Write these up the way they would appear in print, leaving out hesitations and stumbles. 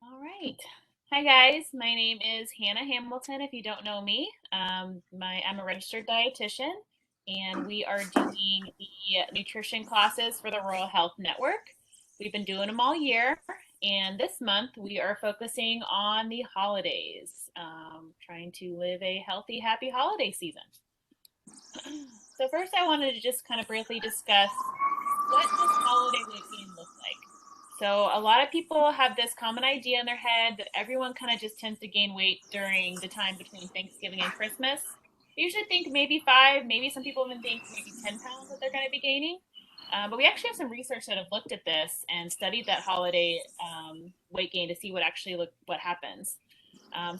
All right. Hi, guys. My name is Hannah Hamilton. If you don't know me, I'm a registered dietitian, and we are doing the nutrition classes for the Rural Health Network. We've been doing them all year, and this month we are focusing on the holidays, trying to live a healthy, happy holiday season. So, first, I wanted to just kind of briefly discuss what does holiday weight gain look like? So a lot of people have this common idea in their head that everyone kind of just tends to gain weight during the time between Thanksgiving and Christmas. They usually think maybe 5, maybe some people even think maybe 10 pounds that they're going to be gaining. But we actually have some research that have looked at this and studied that holiday weight gain to see what happens.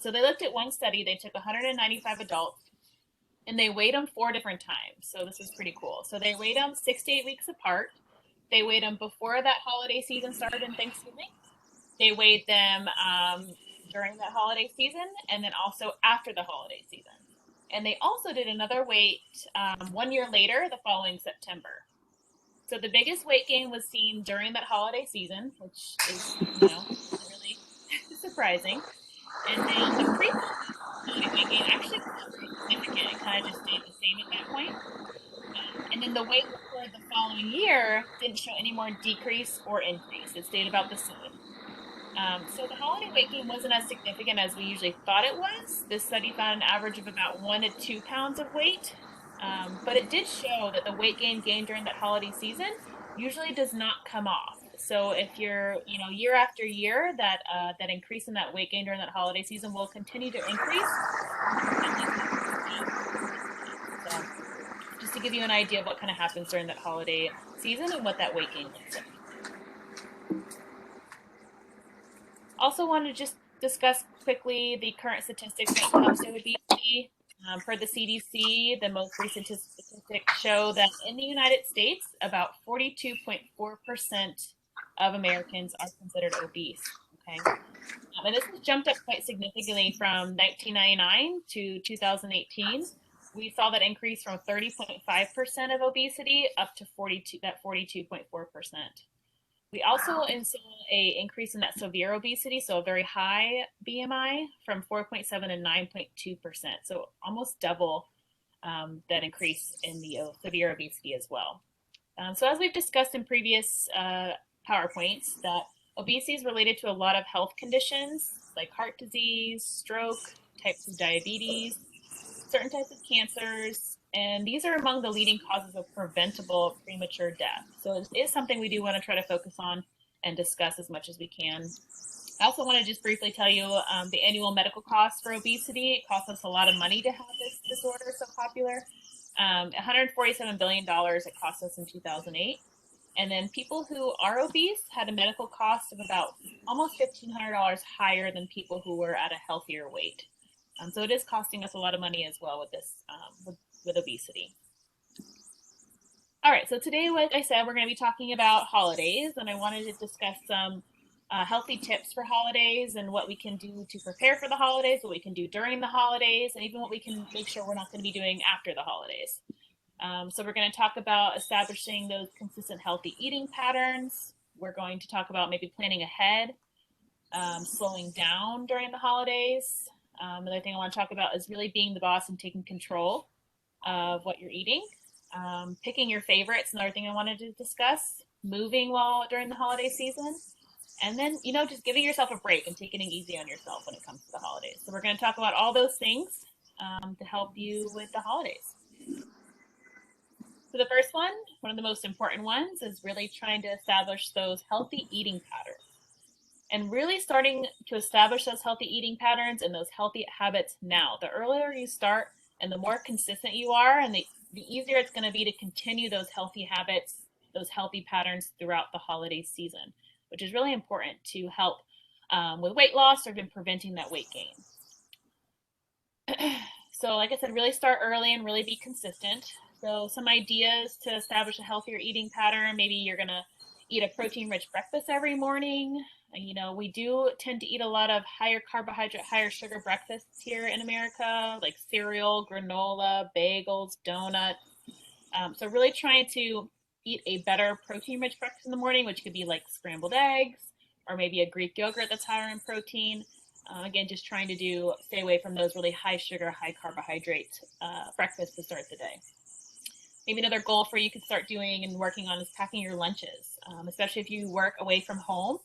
So they looked at one study. They took 195 adults and they weighed them 4 different times. So this is pretty cool. So they weighed them 6 to 8 weeks apart. They weighed them before that holiday season started in Thanksgiving. They weighed them during that holiday season and then also after the holiday season. And they also did another weight 1 year later, the following September. So the biggest weight gain was seen during that holiday season, which is, really surprising. And then the pre weight gain actually was not very significant. It kind of just stayed the same at that point. And then the weight for the following year didn't show any more decrease or increase. It stayed about the same. So the holiday weight gain wasn't as significant as we usually thought it was. This study found an average of about 1 to 2 pounds of weight, but it did show that the weight gained during that holiday season usually does not come off. So if you're, year after year, that increase in that weight gain during that holiday season will continue to increase. So just to give you an idea of what kind of happens during that holiday season and what that weight gain looks like. Also want to just discuss quickly the current statistics when it comes to obesity. Per the CDC, the most recent statistics show that in the United States, about 42.4% of Americans are considered obese. Okay, and this has jumped up quite significantly from 1999 to 2018. We saw that increase from 30.5% of obesity up to 42.4%. We also saw a increase in that severe obesity, so a very high BMI from 4.7 to 9.2%. So almost double that increase in the severe obesity as well. So as we've discussed in previous PowerPoints, that obesity is related to a lot of health conditions like heart disease, stroke, types of diabetes, certain types of cancers, and these are among the leading causes of preventable premature death. So it is something we do want to try to focus on and discuss as much as we can. I also want to just briefly tell you the annual medical costs for obesity. It costs us a lot of money to have this disorder so popular. $147 billion it cost us in 2008. And then people who are obese had a medical cost of about almost $1,500 higher than people who were at a healthier weight. So it is costing us a lot of money as well with this, with obesity. All right, so today, like I said, we're going to be talking about holidays, and I wanted to discuss some healthy tips for holidays and what we can do to prepare for the holidays, what we can do during the holidays, and even what we can make sure we're not going to be doing after the holidays. So we're going to talk about establishing those consistent healthy eating patterns. We're going to talk about maybe planning ahead, slowing down during the holidays. Another thing I want to talk about is really being the boss and taking control of what you're eating. Picking your favorites, another thing I wanted to discuss. Moving during the holiday season. And then, just giving yourself a break and taking it easy on yourself when it comes to the holidays. So we're going to talk about all those things to help you with the holidays. So the first one of the most important ones, is really trying to establish those healthy eating patterns. And really starting to establish those healthy eating patterns and those healthy habits now. The earlier you start and the more consistent you are, and the easier it's going to be to continue those healthy habits, those healthy patterns throughout the holiday season, which is really important to help with weight loss or even preventing that weight gain. So like I said, really start early and really be consistent. So some ideas to establish a healthier eating pattern. Maybe you're going to eat a protein-rich breakfast every morning. We do tend to eat a lot of higher carbohydrate, higher sugar breakfasts here in America, like cereal, granola, bagels, donuts. So really trying to eat a better protein-rich breakfast in the morning, which could be like scrambled eggs or maybe a Greek yogurt that's higher in protein. Again, just trying to stay away from those really high sugar, high carbohydrate breakfasts to start the day. Maybe another goal for you could start doing and working on is packing your lunches, especially if you work away from home,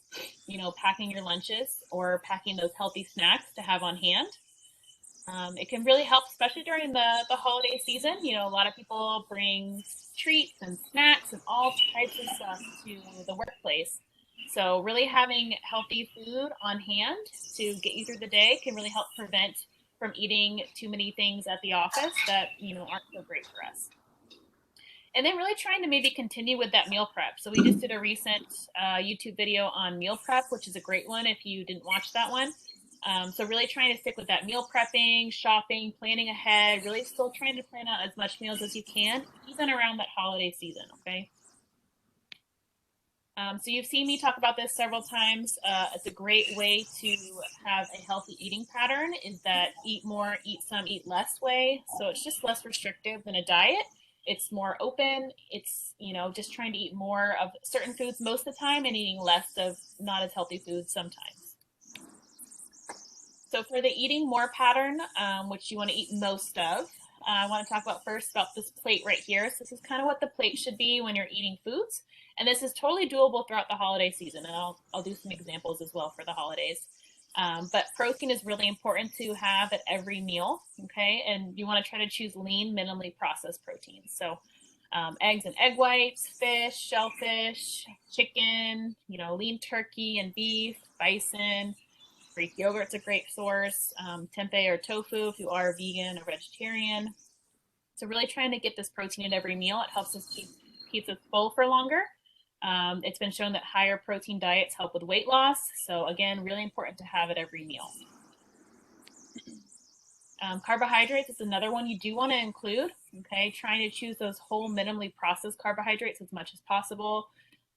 packing your lunches or packing those healthy snacks to have on hand. It can really help, especially during the holiday season. A lot of people bring treats and snacks and all types of stuff to the workplace. So really having healthy food on hand to get you through the day can really help prevent from eating too many things at the office that, aren't so great for us. And then really trying to maybe continue with that meal prep. So we just did a recent YouTube video on meal prep, which is a great one if you didn't watch that one. So really trying to stick with that meal prepping, shopping, planning ahead, really still trying to plan out as much meals as you can, even around that holiday season, okay? So you've seen me talk about this several times. It's a great way to have a healthy eating pattern is that eat more, eat some, eat less way. So it's just less restrictive than a diet. It's more open. It's, just trying to eat more of certain foods most of the time and eating less of not as healthy foods sometimes. So for the eating more pattern, which you want to eat most of, I want to talk about first about this plate right here. So this is kind of what the plate should be when you're eating foods. And this is totally doable throughout the holiday season. And I'll do some examples as well for the holidays. But protein is really important to have at every meal, okay? And you want to try to choose lean, minimally processed proteins. So eggs and egg whites, fish, shellfish, chicken, lean turkey and beef, bison. Greek yogurt's a great source, tempeh or tofu if you are vegan or vegetarian. So really trying to get this protein in every meal. It helps us keep us full for longer. It's been shown that higher protein diets help with weight loss. So again, really important to have at every meal. Carbohydrates is another one you do want to include, okay? Trying to choose those whole minimally processed carbohydrates as much as possible.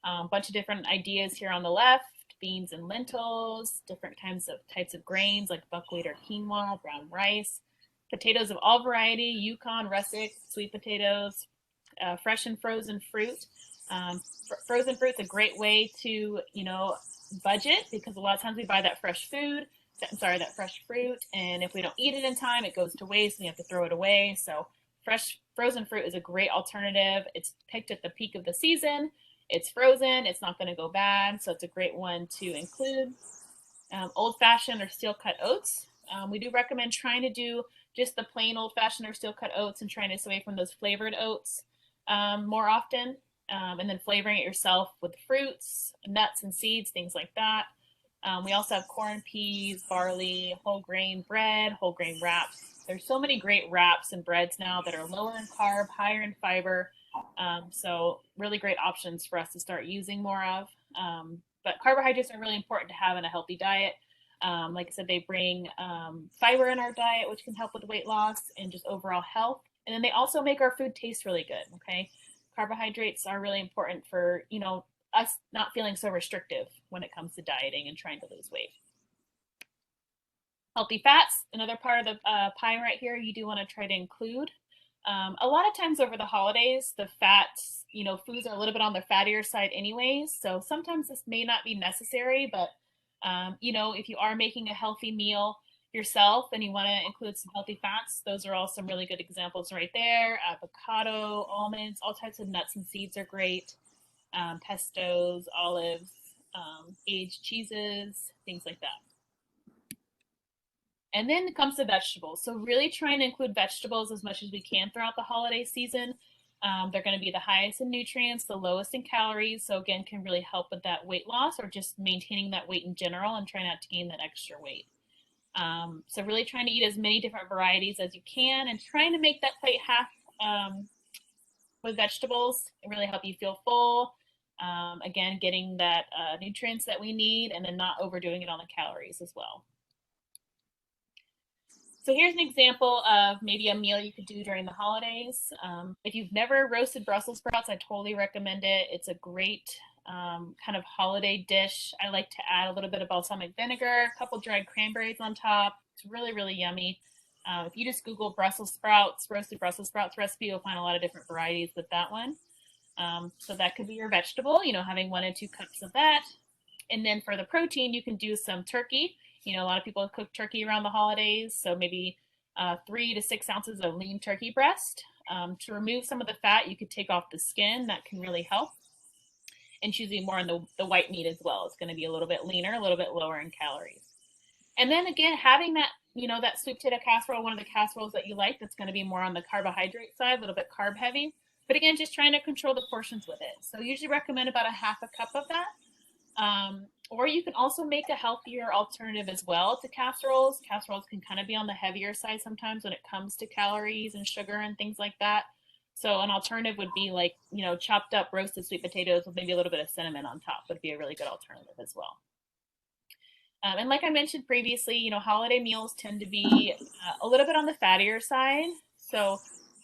A bunch of different ideas here on the left. Beans and lentils, different types of grains like buckwheat or quinoa, brown rice, potatoes of all variety, Yukon, russet, sweet potatoes, fresh and frozen fruit. Frozen fruit's a great way to, budget because a lot of times we buy that fresh fruit, and if we don't eat it in time, it goes to waste and we have to throw it away. So fresh frozen fruit is a great alternative. It's picked at the peak of the season. It's frozen, it's not going to go bad, so it's a great one to include. Old-fashioned or steel-cut oats. We do recommend trying to do just the plain old-fashioned or steel-cut oats and trying to stay away from those flavored oats more often, and then flavoring it yourself with fruits, nuts and seeds, things like that. We also have corn, peas, barley, whole grain bread, whole grain wraps. There's so many great wraps and breads now that are lower in carb, higher in fiber. So really great options for us to start using more of. But carbohydrates are really important to have in a healthy diet. Like I said, they bring fiber in our diet, which can help with weight loss and just overall health. And then they also make our food taste really good, okay? Carbohydrates are really important for, us not feeling so restrictive when it comes to dieting and trying to lose weight. Healthy fats, another part of the pie right here, you do want to try to include. A lot of times over the holidays, the fats, foods are a little bit on the fattier side anyways. So sometimes this may not be necessary, but, if you are making a healthy meal yourself and you want to include some healthy fats, those are all some really good examples right there. Avocado, almonds, all types of nuts and seeds are great. Pestos, olives, aged cheeses, things like that. And then it comes to vegetables. So really trying to include vegetables as much as we can throughout the holiday season. They're going to be the highest in nutrients, the lowest in calories. So again, can really help with that weight loss or just maintaining that weight in general and trying not to gain that extra weight. So really trying to eat as many different varieties as you can and trying to make that plate half with vegetables and really help you feel full. Again, getting that nutrients that we need and then not overdoing it on the calories as well. So here's an example of maybe a meal you could do during the holidays. If you've never roasted Brussels sprouts, I totally recommend it. It's a great kind of holiday dish. I like to add a little bit of balsamic vinegar, a couple dried cranberries on top. It's really, really yummy. If you just Google Brussels sprouts, roasted Brussels sprouts recipe, you'll find a lot of different varieties with that one. So that could be your vegetable, having 1 and 2 cups of that. And then for the protein, you can do some turkey. A lot of people cook turkey around the holidays, so maybe 3 to 6 ounces of lean turkey breast. To remove some of the fat, you could take off the skin. That can really help. And choosing more on the white meat as well. It's going to be a little bit leaner, a little bit lower in calories. And then again, having that, that sweet potato casserole, one of the casseroles that you like, that's going to be more on the carbohydrate side, a little bit carb heavy. But again, just trying to control the portions with it. So usually recommend about a half a cup of that. Or you can also make a healthier alternative as well to casseroles. Casseroles can kind of be on the heavier side sometimes when it comes to calories and sugar and things like that. So an alternative would be like, chopped up roasted sweet potatoes with maybe a little bit of cinnamon on top would be a really good alternative as well. And like I mentioned previously, holiday meals tend to be a little bit on the fattier side. So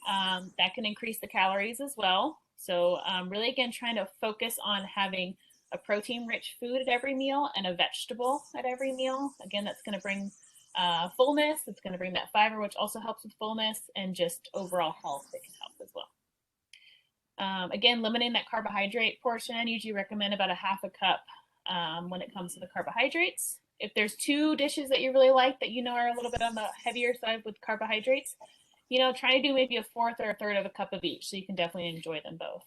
that can increase the calories as well. So really, again, trying to focus on having a protein-rich food at every meal and a vegetable at every meal. Again, that's going to bring fullness. It's going to bring that fiber, which also helps with fullness, and just overall health. It can help as well. Again, limiting that carbohydrate portion. Usually recommend about a half a cup when it comes to the carbohydrates. If there's 2 dishes that you really like that are a little bit on the heavier side with carbohydrates, try to do maybe a fourth or a third of a cup of each, so you can definitely enjoy them both.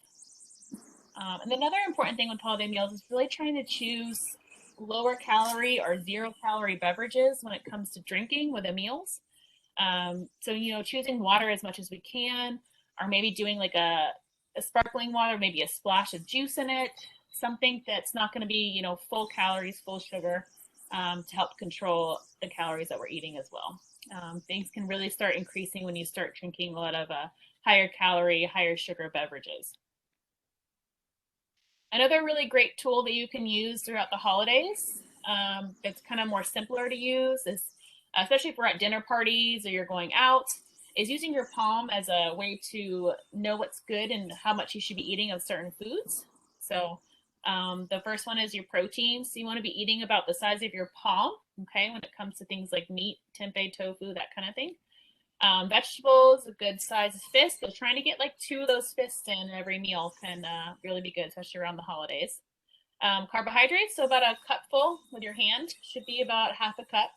And another important thing with holiday meals is really trying to choose lower calorie or 0 calorie beverages when it comes to drinking with the meals. So, choosing water as much as we can, or maybe doing like a sparkling water, maybe a splash of juice in it, something that's not going to be, full calories, full sugar, to help control the calories that we're eating as well. Things can really start increasing when you start drinking a lot of higher calorie, higher sugar beverages. Another really great tool that you can use throughout the holidays that's kind of more simpler to use is, especially if we're at dinner parties or you're going out, is using your palm as a way to know what's good and how much you should be eating of certain foods. So the first one is your protein. So you want to be eating about the size of your palm, okay, when it comes to things like meat, tempeh, tofu, that kind of thing. Vegetables, a good size fist. So trying to get like 2 of those fists in every meal can really be good, especially around the holidays. Carbohydrates, so about a cupful with your hand should be about half a cup.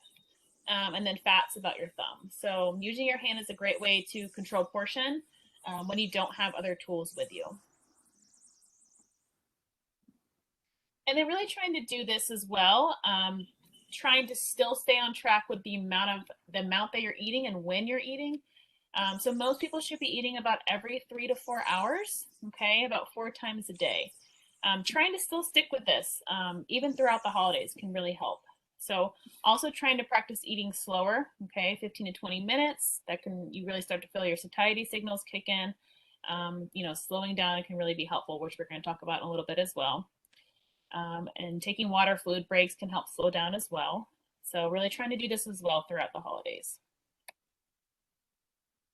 And then fats about your thumb. So using your hand is a great way to control portion when you don't have other tools with you. And then really trying to do this as well, trying to still stay on track with the amount that you're eating and when you're eating. So most people should be eating about every 3 to 4 hours, okay, about 4 times a day. Trying to still stick with this, even throughout the holidays, can really help. So also trying to practice eating slower, okay, 15 to 20 minutes. You really start to feel your satiety signals kick in. Slowing down can really be helpful, which we're going to talk about in a little bit as well. And taking water fluid breaks can help slow down as well. So really trying to do this as well throughout the holidays.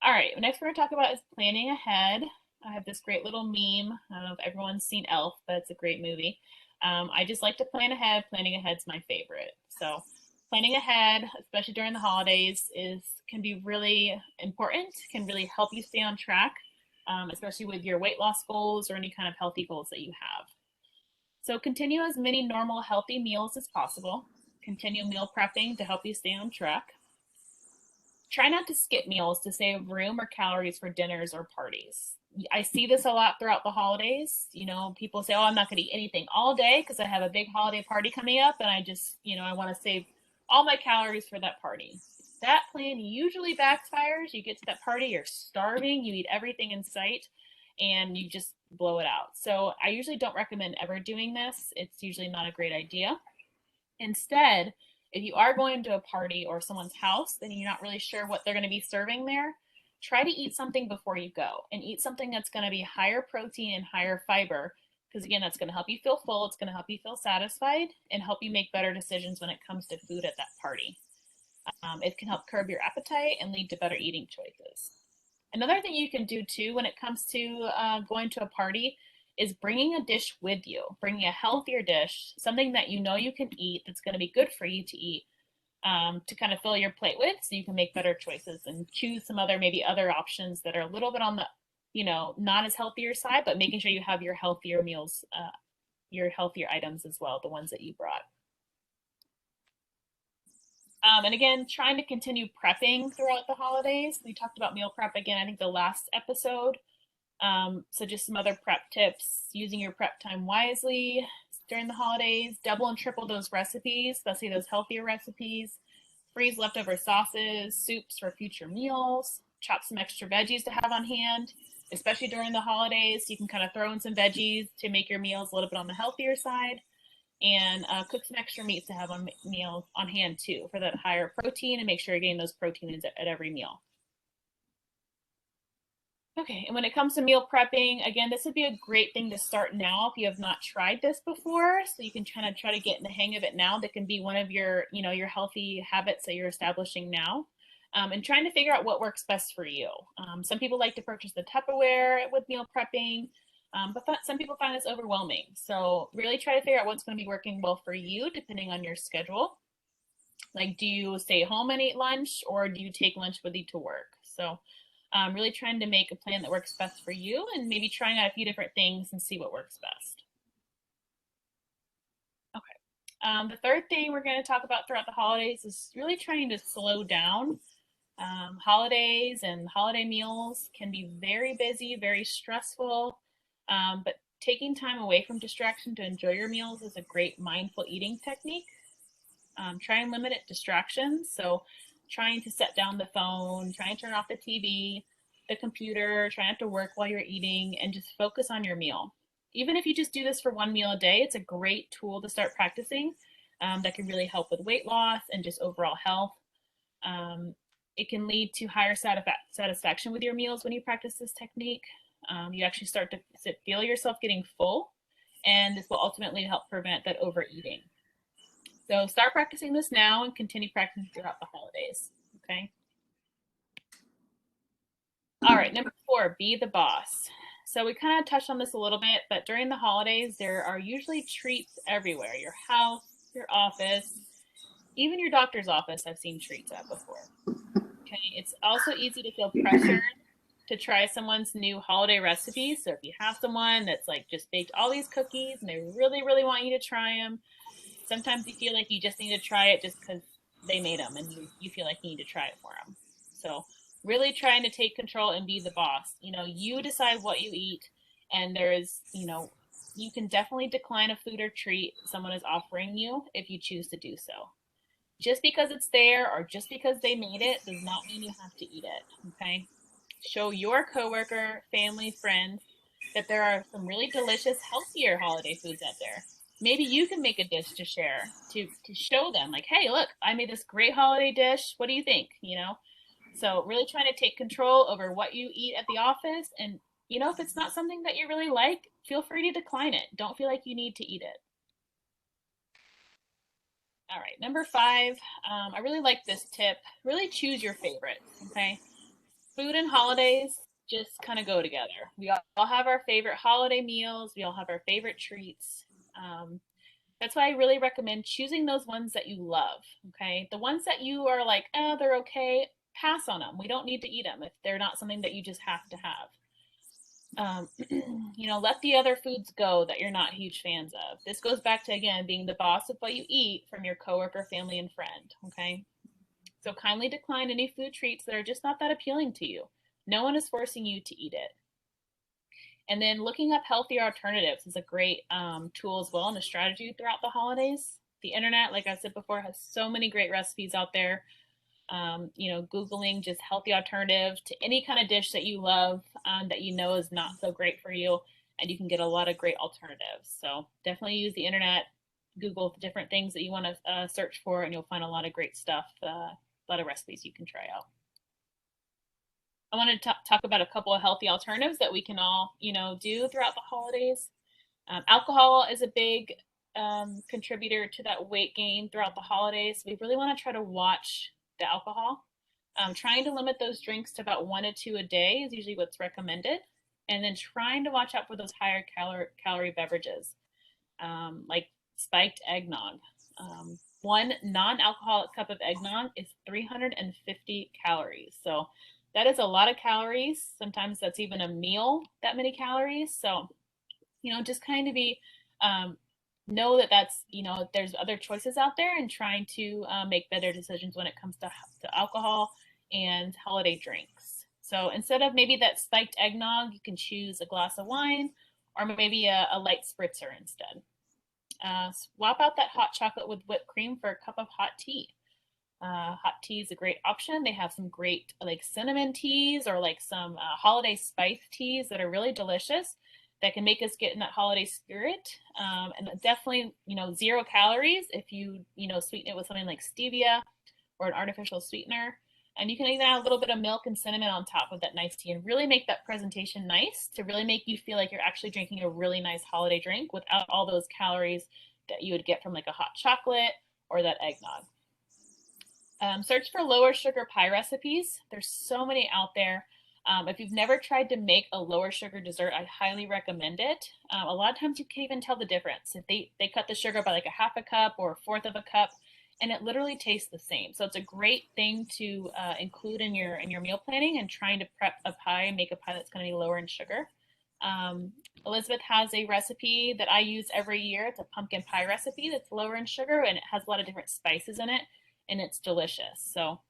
All right, next we're going to talk about is planning ahead. I have this great little meme. I don't know if everyone's seen Elf, but it's a great movie. I just like to plan ahead. Planning ahead's my favorite. So planning ahead, especially during the holidays, can be really important, can really help you stay on track, especially with your weight loss goals or any kind of healthy goals that you have. So continue as many normal healthy meals as possible. Continue meal prepping to help you stay on track. Try not to skip meals to save room or calories for dinners or parties. I see this a lot throughout the holidays. People say, oh, I'm not going to eat anything all day because I have a big holiday party coming up and I just, I want to save all my calories for that party. That plan usually backfires. You get to that party, you're starving, you eat everything in sight, and you just blow it out. So I usually don't recommend ever doing this. It's usually not a great idea. Instead, if you are going to a party or someone's house, then you're not really sure what they're going to be serving there, try to eat something before you go and eat something that's going to be higher protein and higher fiber, because again, that's going to help you feel full. It's going to help you feel satisfied and help you make better decisions when it comes to food at that party. It can help curb your appetite and lead to better eating choices. Another thing you can do too when it comes to going to a party is bringing a dish with you, bringing a healthier dish, something that you can eat that's going to be good for you to eat, to kind of fill your plate with, so you can make better choices and choose some maybe other options that are a little bit on the, not as healthier side, but making sure you have your healthier meals, your healthier items as well, the ones that you brought. And again, trying to continue prepping throughout the holidays. We talked about meal prep again, I think the last episode. So just some other prep tips, using your prep time wisely during the holidays, double and triple those recipes, especially those healthier recipes, freeze leftover sauces, soups for future meals, chop some extra veggies to have on hand, especially during the holidays. You can kind of throw in some veggies to make your meals a little bit on the healthier side, and cook some extra meats to have on meal on hand too for that higher protein, and make sure you're getting those proteins at every meal. Okay, and when it comes to meal prepping, again, this would be a great thing to start now if you have not tried this before. So you can kind of try to get in the hang of it now. That can be one of your, your healthy habits that you're establishing now. And trying to figure out what works best for you. Some people like to purchase the Tupperware with meal prepping, but some people find this overwhelming. So really try to figure out what's going to be working well for you depending on your schedule. Like, do you stay home and eat lunch, or do you take lunch with you to work? So really trying to make a plan that works best for you, and maybe trying out a few different things and see what works best. Okay. The third thing we're going to talk about throughout the holidays is really trying to slow down. Holidays and holiday meals can be very busy, very stressful, but taking time away from distraction to enjoy your meals is a great mindful eating technique. Try and limit distractions. So trying to set down the phone, trying to turn off the TV, the computer, try not to work while you're eating, and just focus on your meal. Even if you just do this for one meal a day, it's a great tool to start practicing that can really help with weight loss and just overall health. It can lead to higher satisfaction with your meals when you practice this technique. You actually start to feel yourself getting full, and this will ultimately help prevent that overeating. So start practicing this now and continue practicing throughout the holidays, okay? All right, number 4, be the boss. So we kind of touched on this a little bit, but during the holidays, there are usually treats everywhere. Your house, your office, even your doctor's office, I've seen treats at before. Okay, it's also easy to feel pressured to try someone's new holiday recipes. So if you have someone that's like just baked all these cookies and they really, really want you to try them, sometimes you feel like you just need to try it just because they made them, and you feel like you need to try it for them. So really trying to take control and be the boss. You decide what you eat, and there is, you can definitely decline a food or treat someone is offering you if you choose to do so. Just because it's there or just because they made it does not mean you have to eat it, okay? Show your coworker, family, friends that there are some really delicious, healthier holiday foods out there. Maybe you can make a dish to share to show them, like, hey, look, I made this great holiday dish. What do you think? So really trying to take control over what you eat at the office. And, if it's not something that you really like, feel free to decline it. Don't feel like you need to eat it. All right, number 5, I really like this tip. Really choose your favorites, okay? Food and holidays just kind of go together. We all have our favorite holiday meals. We all have our favorite treats. That's why I really recommend choosing those ones that you love, okay? The ones that you are like, oh, they're okay, pass on them. We don't need to eat them if they're not something that you just have to have. Let the other foods go that you're not huge fans of. This goes back to, again, being the boss of what you eat from your coworker, family, and friend, okay? So kindly decline any food treats that are just not that appealing to you. No one is forcing you to eat it. And then looking up healthier alternatives is a great tool as well, and a strategy throughout the holidays. The internet, like I said before, has so many great recipes out there. Googling just healthy alternatives to any kind of dish that you love that is not so great for you, and you can get a lot of great alternatives. So definitely use the internet, Google different things that you want to search for, and you'll find a lot of great stuff, a lot of recipes you can try out. I want to talk about a couple of healthy alternatives that we can all, do throughout the holidays. Alcohol is a big contributor to that weight gain throughout the holidays. We really want to try to watch the alcohol. Trying to limit those drinks to about 1 to 2 a day is usually what's recommended. And then trying to watch out for those higher calorie beverages, like spiked eggnog. One non-alcoholic cup of eggnog is 350 calories. So that is a lot of calories. Sometimes that's even a meal, that many calories. So, just kind of be know that that's, there's other choices out there, and trying to make better decisions when it comes to alcohol and holiday drinks. So instead of maybe that spiked eggnog, you can choose a glass of wine or maybe a light spritzer instead. Swap out that hot chocolate with whipped cream for a cup of hot tea. Hot tea is a great option. They have some great like cinnamon teas or like some holiday spice teas that are really delicious that can make us get in that holiday spirit. And definitely, 0 calories if you, sweeten it with something like stevia or an artificial sweetener. And you can even add a little bit of milk and cinnamon on top of that nice tea and really make that presentation nice to really make you feel like you're actually drinking a really nice holiday drink without all those calories that you would get from like a hot chocolate or that eggnog. Search for lower sugar pie recipes. There's so many out there. If you've never tried to make a lower sugar dessert, I highly recommend it. A lot of times you can't even tell the difference. If they cut the sugar by like a half a cup or a fourth of a cup, and it literally tastes the same. So it's a great thing to include in your meal planning and trying to prep a pie and make a pie that's going to be lower in sugar. Elizabeth has a recipe that I use every year. It's a pumpkin pie recipe that's lower in sugar, and it has a lot of different spices in it, and it's delicious. So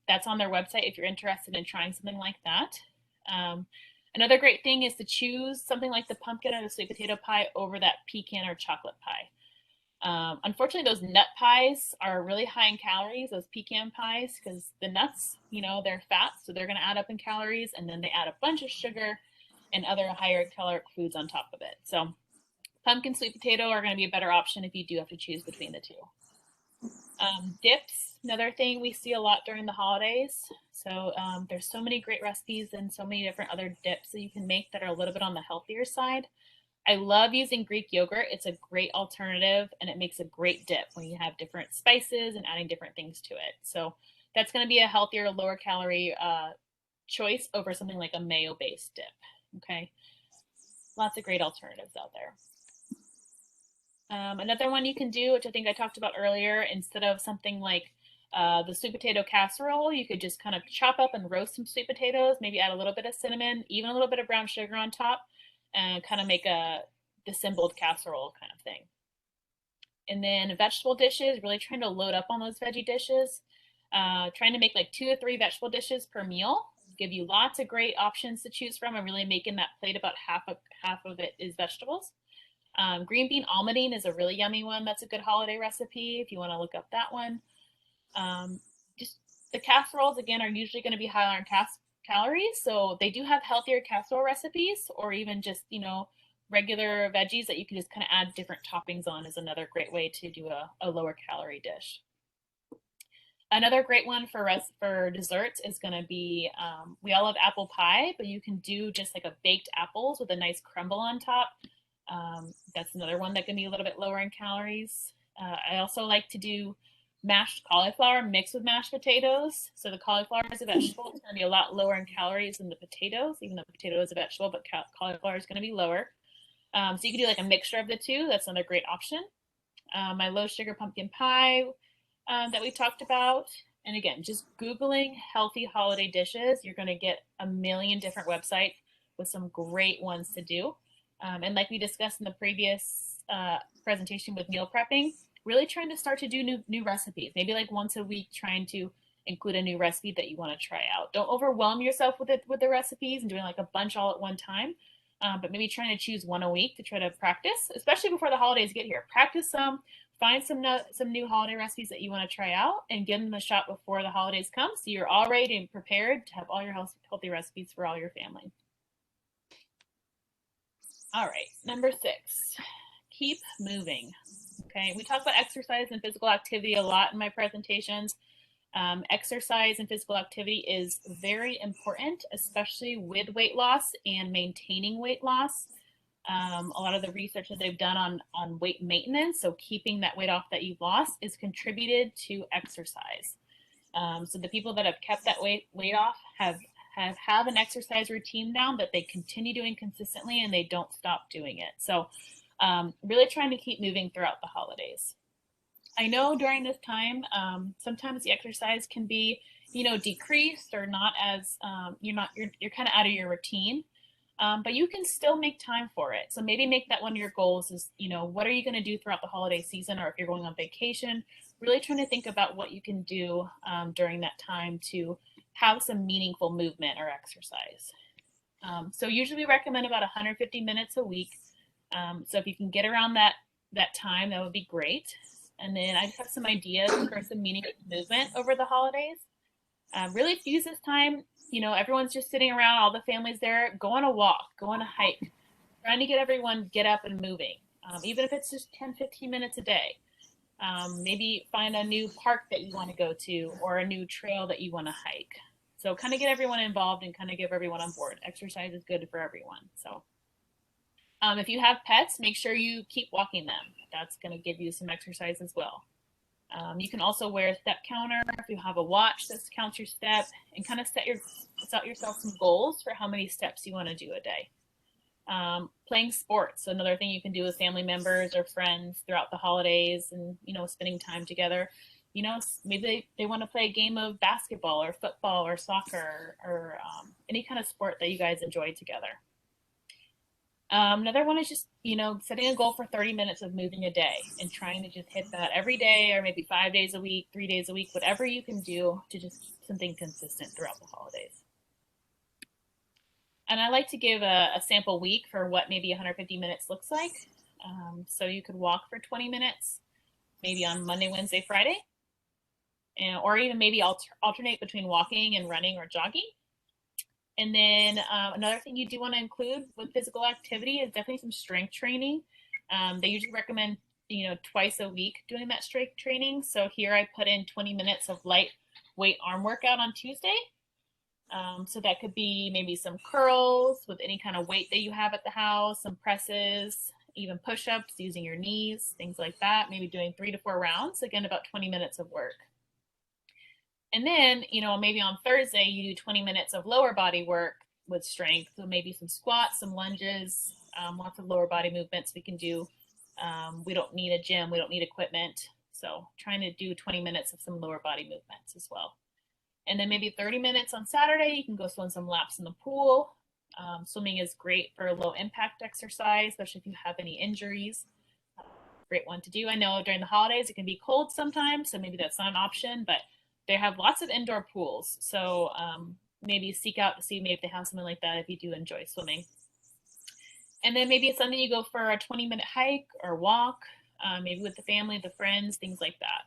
that's on their website if you're interested in trying something like that. Another great thing is to choose something like the pumpkin or the sweet potato pie over that pecan or chocolate pie. Unfortunately, those nut pies are really high in calories, those pecan pies, because the nuts, they're fat, so they're going to add up in calories, and then they add a bunch of sugar and other higher caloric foods on top of it. So pumpkin, sweet potato are going to be a better option if you do have to choose between the two. Dips, another thing we see a lot during the holidays. So there's so many great recipes and so many different other dips that you can make that are a little bit on the healthier side. I love using Greek yogurt. It's a great alternative, and it makes a great dip when you have different spices and adding different things to it. So that's going to be a healthier, lower calorie choice over something like a mayo-based dip. Okay, lots of great alternatives out there. Another one you can do, which I think I talked about earlier, instead of something like the sweet potato casserole, you could just kind of chop up and roast some sweet potatoes, maybe add a little bit of cinnamon, even a little bit of brown sugar on top, and kind of make a dissembled casserole kind of thing. And then vegetable dishes, really trying to load up on those veggie dishes. Trying to make like 2 or 3 vegetable dishes per meal. Give you lots of great options to choose from, and really making that plate about half of it is vegetables. Green bean almondine is a really yummy one. That's a good holiday recipe if you want to look up that one. Just the casseroles, again, are usually going to be higher in calories, so they do have healthier casserole recipes, or even just, regular veggies that you can just kind of add different toppings on is another great way to do a lower calorie dish. Another great one for desserts is going to be, we all love apple pie, but you can do just like a baked apples with a nice crumble on top. That's another one that can be a little bit lower in calories. I also like to do mashed cauliflower mixed with mashed potatoes. So the cauliflower is a vegetable. It's going to be a lot lower in calories than the potatoes, even though potato is a vegetable, but cauliflower is going to be lower. So you can do like a mixture of the two. That's another great option. My low sugar pumpkin pie that we talked about. And again, just Googling healthy holiday dishes, you're going to get a million different websites with some great ones to do. And like we discussed in the previous presentation with meal prepping, really trying to start to do new recipes. Maybe like once a week, trying to include a new recipe that you want to try out. Don't overwhelm yourself with the recipes and doing like a bunch all at one time. But maybe trying to choose one a week to try to practice, especially before the holidays get here. Practice some, find some new holiday recipes that you want to try out, and give them a shot before the holidays come, so you're all ready and prepared to have all your healthy recipes for all your family. All right, number 6, keep moving. Okay, we talk about exercise and physical activity a lot in my presentations. Exercise and physical activity is very important, especially with weight loss and maintaining weight loss. A lot of the research that they've done on weight maintenance, so keeping that weight off that you've lost, is contributed to exercise. So the people that have kept that weight off have an exercise routine down that they continue doing consistently, and they don't stop doing it. So really trying to keep moving throughout the holidays. I know during this time, sometimes the exercise can be, decreased or not as, you're kind of out of your routine. But you can still make time for it. So maybe make that one of your goals is, what are you going to do throughout the holiday season, or if you're going on vacation, really trying to think about what you can do during that time to have some meaningful movement or exercise. So usually we recommend about 150 minutes a week. So if you can get around that time, that would be great. And then I have some ideas for some meaningful movement over the holidays. Really use this time. Everyone's just sitting around, all the families there. Go on a walk, go on a hike, trying to get everyone get up and moving, even if it's just 10, 15 minutes a day. Maybe find a new park that you want to go to or a new trail that you want to hike. So kind of get everyone involved and kind of get everyone on board. Exercise is good for everyone. So if you have pets, make sure you keep walking them. That's going to give you some exercise as well. You can also wear a step counter if you have a watch that counts your step, and kind of set yourself some goals for how many steps you want to do a day. Playing sports, another thing you can do with family members or friends throughout the holidays, and spending time together. Maybe they want to play a game of basketball or football or soccer or any kind of sport that you guys enjoy together. Another one is just, setting a goal for 30 minutes of moving a day and trying to just hit that every day, or maybe 5 days a week, 3 days a week, whatever you can do to just keep something consistent throughout the holidays. And I like to give a sample week for what maybe 150 minutes looks like. So you could walk for 20 minutes, maybe on Monday, Wednesday, Friday, or even maybe alternate between walking and running or jogging. And then another thing you do want to include with physical activity is definitely some strength training. They usually recommend, twice a week doing that strength training. So here I put in 20 minutes of light weight arm workout on Tuesday. So that could be maybe some curls with any kind of weight that you have at the house, some presses, even push-ups using your knees, things like that. Maybe doing 3 to 4 rounds, again, about 20 minutes of work. And then, maybe on Thursday, you do 20 minutes of lower body work with strength. So maybe some squats, some lunges, lots of lower body movements we can do. We don't need a gym. We don't need equipment. So trying to do 20 minutes of some lower body movements as well. And then maybe 30 minutes on Saturday, you can go swim some laps in the pool. Swimming is great for a low impact exercise, especially if you have any injuries. Great one to do. I know during the holidays, it can be cold sometimes, so maybe that's not an option, but they have lots of indoor pools. So maybe seek out to see maybe if they have something like that if you do enjoy swimming. And then maybe it's something you go for a 20-minute hike or walk, maybe with the family, the friends, things like that.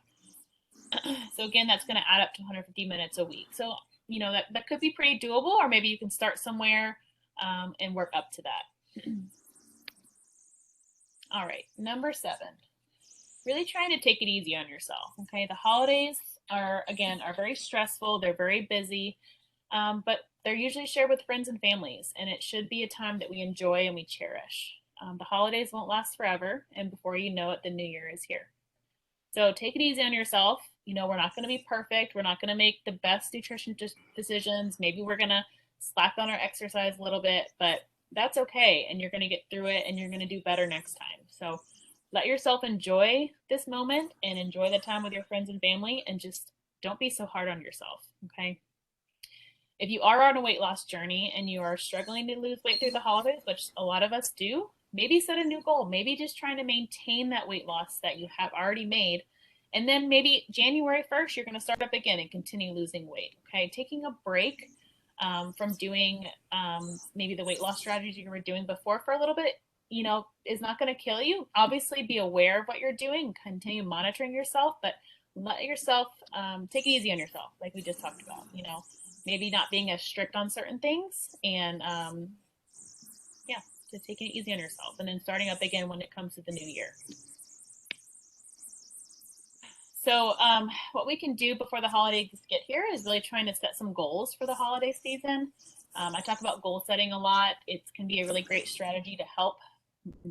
So again, that's going to add up to 150 minutes a week. So, that could be pretty doable, or maybe you can start somewhere and work up to that. All right, number 7, really trying to take it easy on yourself. Okay, the holidays are very stressful. They're very busy, but they're usually shared with friends and families, and it should be a time that we enjoy and we cherish. The holidays won't last forever, and before you know it, the new year is here. So take it easy on yourself. We're not going to be perfect. We're not going to make the best nutrition decisions. Maybe we're going to slack on our exercise a little bit, but that's okay. And you're going to get through it, and you're going to do better next time. So let yourself enjoy this moment and enjoy the time with your friends and family, and just don't be so hard on yourself. Okay. If you are on a weight loss journey and you are struggling to lose weight through the holidays, which a lot of us do, maybe set a new goal. Maybe just trying to maintain that weight loss that you have already made. And then maybe January 1st, you're going to start up again and continue losing weight. Okay. Taking a break from doing maybe the weight loss strategies you were doing before for a little bit, is not going to kill you. Obviously, be aware of what you're doing, continue monitoring yourself, but let yourself take it easy on yourself, like we just talked about. Maybe not being as strict on certain things, and just taking it easy on yourself, and then starting up again when it comes to the new year. So what we can do before the holidays get here is really trying to set some goals for the holiday season. I talk about goal setting a lot. It can be a really great strategy to help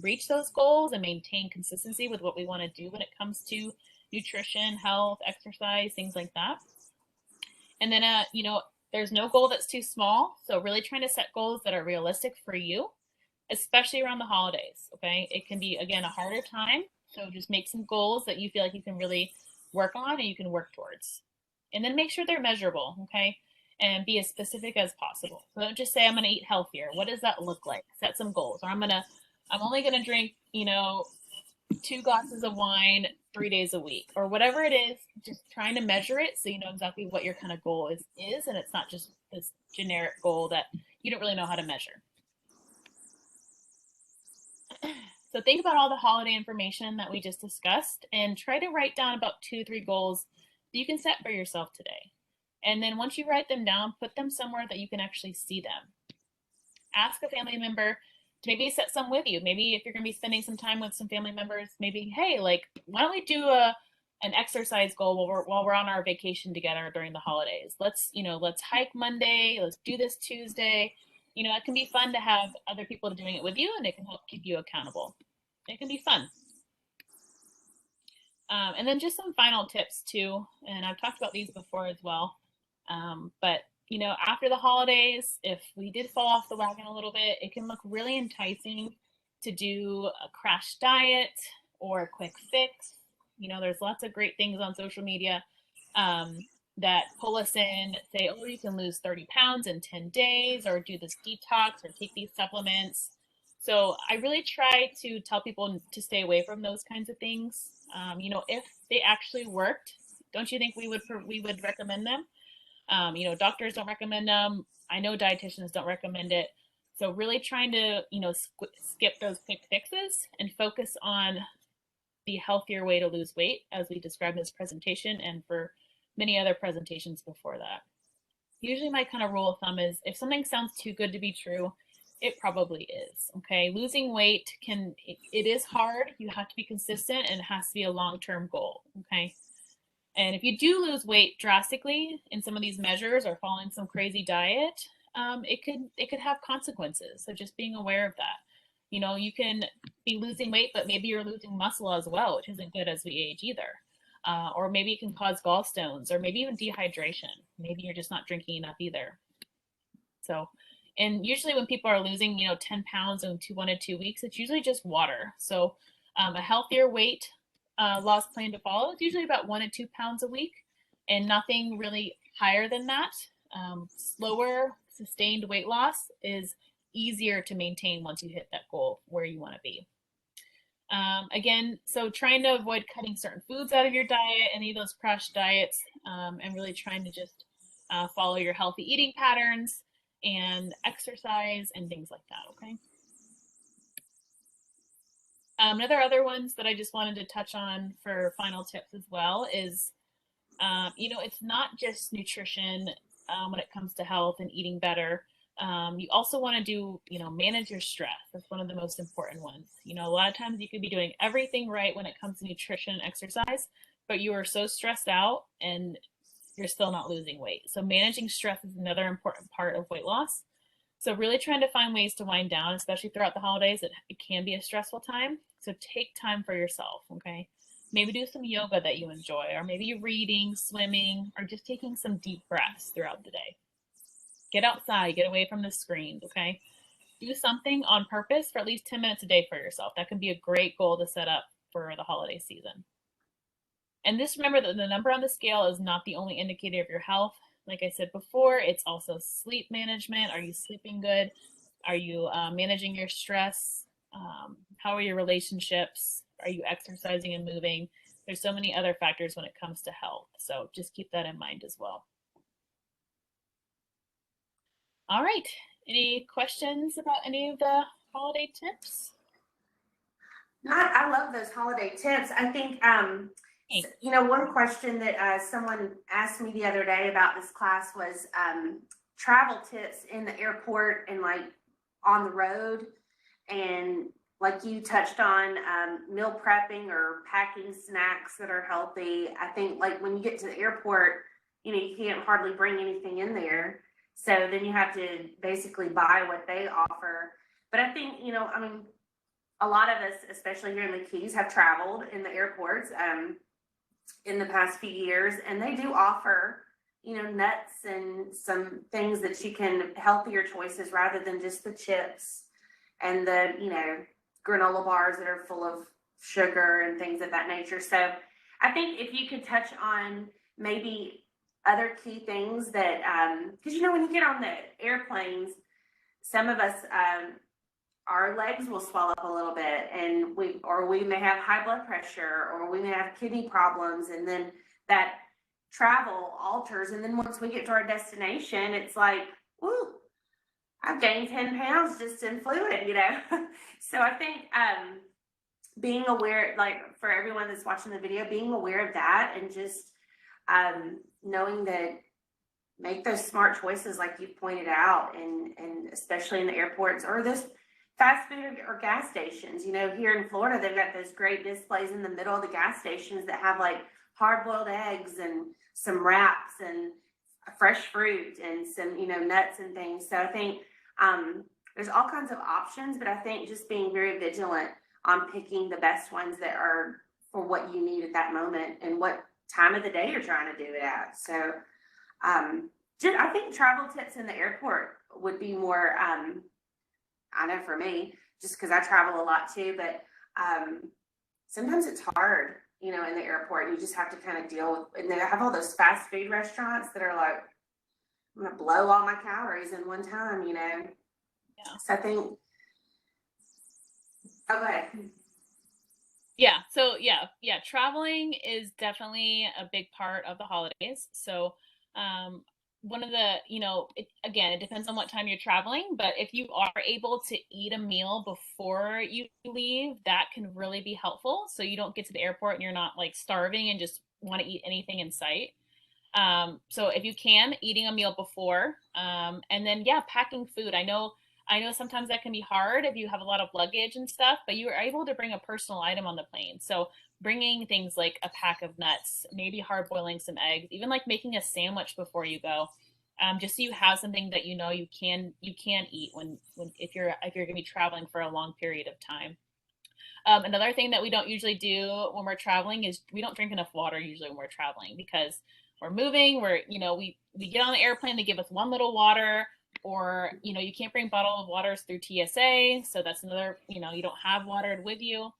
reach those goals and maintain consistency with what we want to do when it comes to nutrition, health, exercise, things like that. And then, there's no goal that's too small. So really trying to set goals that are realistic for you, especially around the holidays. Okay. It can be, again, a harder time. So just make some goals that you feel like you can really work on and you can work towards. And then make sure they're measurable. Okay. and be as specific as possible. So don't just say I'm going to eat healthier. What does that look like? Set some goals. Or I'm only going to drink, 2 glasses of wine 3 days a week, or whatever it is. Just trying to measure it so you know exactly what your kind of goal is, and it's not just this generic goal that you don't really know how to measure. So think about all the holiday information that we just discussed and try to write down about 2-3 goals that you can set for yourself today. And then once you write them down, put them somewhere that you can actually see them. Ask a family member to maybe set some with you. Maybe if you're going to be spending some time with some family members, maybe, hey, like, why don't we do an exercise goal while we're on our vacation together during the holidays? Let's hike Monday. Let's do this Tuesday. It can be fun to have other people doing it with you, and it can help keep you accountable. It can be fun. And then just some final tips too, and I've talked about these before as well. But after the holidays, if we did fall off the wagon a little bit, it can look really enticing to do a crash diet or a quick fix. There's lots of great things on social media that pull us in, say, oh, you can lose 30 pounds in 10 days, or do this detox, or take these supplements. So I really try to tell people to stay away from those kinds of things. If they actually worked, don't you think we would recommend them? Doctors don't recommend them. I know dietitians don't recommend it. So really trying to, skip those quick fixes and focus on the healthier way to lose weight, as we described in this presentation and for many other presentations before that. Usually my kind of rule of thumb is if something sounds too good to be true, it probably is. Okay, losing weight it is hard. You have to be consistent, and it has to be a long-term goal. Okay, and if you do lose weight drastically in some of these measures or following some crazy diet, it could have consequences. So just being aware of that. You can be losing weight, but maybe you're losing muscle as well, which isn't good as we age either. Or maybe it can cause gallstones, or maybe even dehydration. Maybe you're just not drinking enough either. So, and usually when people are losing, 10 pounds in 1 to 2 weeks, it's usually just water. So a healthier weight loss plan to follow is usually about 1 to 2 pounds a week, and nothing really higher than that. Slower, sustained weight loss is easier to maintain once you hit that goal where you want to be. Again, so trying to avoid cutting certain foods out of your diet, any of those crash diets, and really trying to just follow your healthy eating patterns and exercise and things like that, okay? Other ones that I just wanted to touch on for final tips as well is, it's not just nutrition when it comes to health and eating better. You also want to do, manage your stress. That's one of the most important ones. A lot of times you could be doing everything right when it comes to nutrition and exercise, but you are so stressed out and you're still not losing weight. So managing stress is another important part of weight loss. So really trying to find ways to wind down, especially throughout the holidays. It can be a stressful time. So take time for yourself, okay? Maybe do some yoga that you enjoy, or maybe reading, swimming, or just taking some deep breaths throughout the day. Get outside, get away from the screens, okay? Do something on purpose for at least 10 minutes a day for yourself. That can be a great goal to set up for the holiday season. And just remember that the number on the scale is not the only indicator of your health. Like I said before, it's also sleep management. Are you sleeping good? Are you managing your stress? How are your relationships? Are you exercising and moving? There's so many other factors when it comes to health. So just keep that in mind as well. All right. Any questions about any of the holiday tips? I love those holiday tips. I think, one question that someone asked me the other day about this class was travel tips in the airport and like on the road. And like you touched on, meal prepping or packing snacks that are healthy. I think like when you get to the airport, you can't hardly bring anything in there. So then you have to basically buy what they offer. But I think, a lot of us, especially here in the Keys, have traveled in the airports in the past few years, and they do offer, nuts and some things that you can, healthier choices rather than just the chips and the, granola bars that are full of sugar and things of that nature. So I think if you could touch on maybe other key things that, because you know, when you get on the airplanes, some of us, our legs will swell up a little bit, and we may have high blood pressure, or we may have kidney problems, and then that travel alters. And then once we get to our destination, it's like, woo, I've gained 10 pounds just in fluid, you know? So I think being aware, like for everyone that's watching the video, being aware of that, and just knowing that, make those smart choices like you pointed out, and especially in the airports or those fast food or gas stations. You know, here in Florida, they've got those great displays in the middle of the gas stations that have like hard-boiled eggs and some wraps and fresh fruit and some, you know, nuts and things. So I think there's all kinds of options, but I think just being very vigilant on picking the best ones that are for what you need at that moment and what time of the day you're trying to do it at. So I think travel tips in the airport would be more, I know for me, just because I travel a lot too, but sometimes it's hard, you know, in the airport. You just have to kind of deal with, and they have all those fast food restaurants that are like, I'm going to blow all my calories in one time, you know? Yeah. So I think, okay. Yeah. So yeah. Traveling is definitely a big part of the holidays. So, one of the, you know, again, it depends on what time you're traveling, but if you are able to eat a meal before you leave, that can really be helpful. So you don't get to the airport and you're not like starving and just want to eat anything in sight. So if you can, eating a meal before, and then, yeah, packing food. I know sometimes that can be hard if you have a lot of luggage and stuff, but you are able to bring a personal item on the plane. So bringing things like a pack of nuts, maybe hard boiling some eggs, even like making a sandwich before you go, just so you have something that you know you can eat when if you're going to be traveling for a long period of time. Another thing that we don't usually do when we're traveling is we don't drink enough water usually when we're traveling, because we're moving. We get on the airplane, they give us one little water, or, you know, you can't bring bottle of waters through TSA. So that's another, you know, you don't have water with you.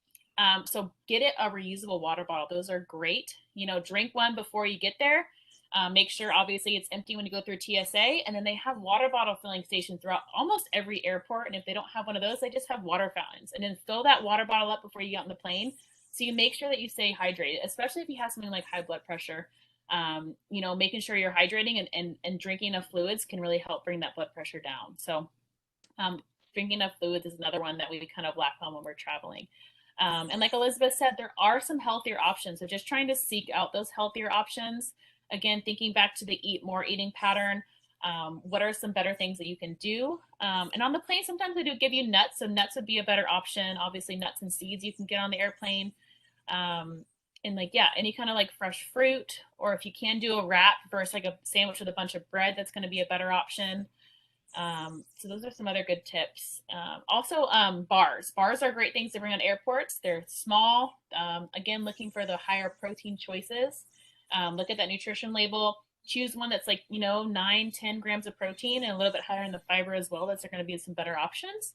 So get a reusable water bottle. Those are great. You know, drink one before you get there. Make sure obviously it's empty when you go through TSA, and then they have water bottle filling stations throughout almost every airport. And if they don't have one of those, they just have water fountains, and then fill that water bottle up before you get on the plane. So you make sure that you stay hydrated, especially if you have something like high blood pressure. You know, making sure you're hydrating and drinking enough fluids can really help bring that blood pressure down. So drinking enough fluids is another one that we kind of lack on when we're traveling. And like Elizabeth said, there are some healthier options. So just trying to seek out those healthier options. Again, thinking back to the eat more eating pattern. What are some better things that you can do? And on the plane, sometimes they do give you nuts. So nuts would be a better option. Obviously, nuts and seeds you can get on the airplane. And like, yeah, any kind of like fresh fruit, or if you can do a wrap versus like a sandwich with a bunch of bread, that's going to be a better option. So those are some other good tips. Also, bars. Bars are great things to bring on airports. They're small. Again, looking for the higher protein choices. Look at that nutrition label. Choose one that's like, you know, 9-10 grams of protein and a little bit higher in the fiber as well. That's going to be some better options.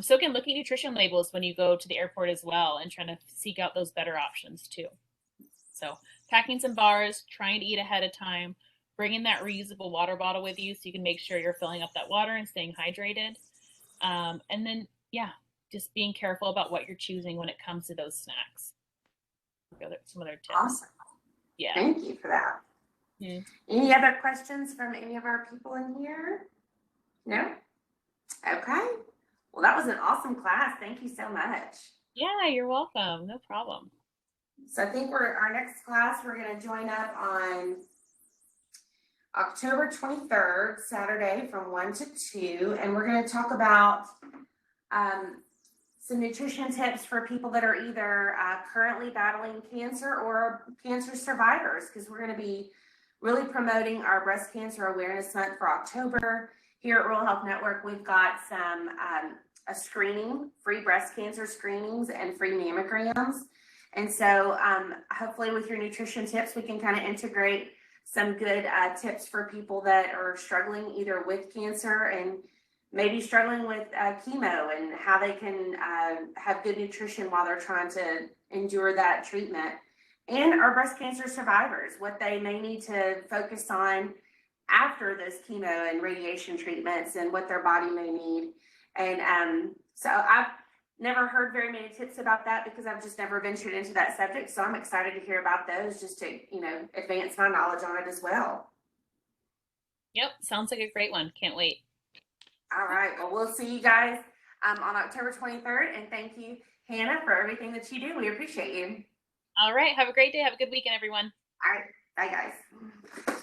So again, look at nutrition labels when you go to the airport as well, and trying to seek out those better options too. So packing some bars, trying to eat ahead of time, bringing that reusable water bottle with you so you can make sure you're filling up that water and staying hydrated. And then, yeah, just being careful about what you're choosing when it comes to those snacks. Some other tips. Awesome. Yeah. Thank you for that. Any other questions from any of our people in here? No? Okay. Well, that was an awesome class. Thank you so much. Yeah, you're welcome. No problem. So I think our next class, we're going to join up on October 23rd, Saturday from 1 to 2. And we're going to talk about some nutrition tips for people that are either currently battling cancer or cancer survivors, because we're going to be really promoting our Breast Cancer Awareness Month for October. Here at Rural Health Network, we've got some a screening, free breast cancer screenings and free mammograms. And so hopefully with your nutrition tips, we can kind of integrate some good tips for people that are struggling either with cancer and maybe struggling with chemo, and how they can have good nutrition while they're trying to endure that treatment. and our breast cancer survivors, what they may need to focus on after those chemo and radiation treatments and what their body may need. And so I've never heard very many tips about that because I've just never ventured into that subject. So I'm excited to hear about those just to, advance my knowledge on it as well. Yep, sounds like a great one. Can't wait. All right, well, we'll see you guys on October 23rd. And thank you, Hannah, for everything that you do. We appreciate you. All right, have a great day. Have a good weekend, everyone. All right, bye, guys.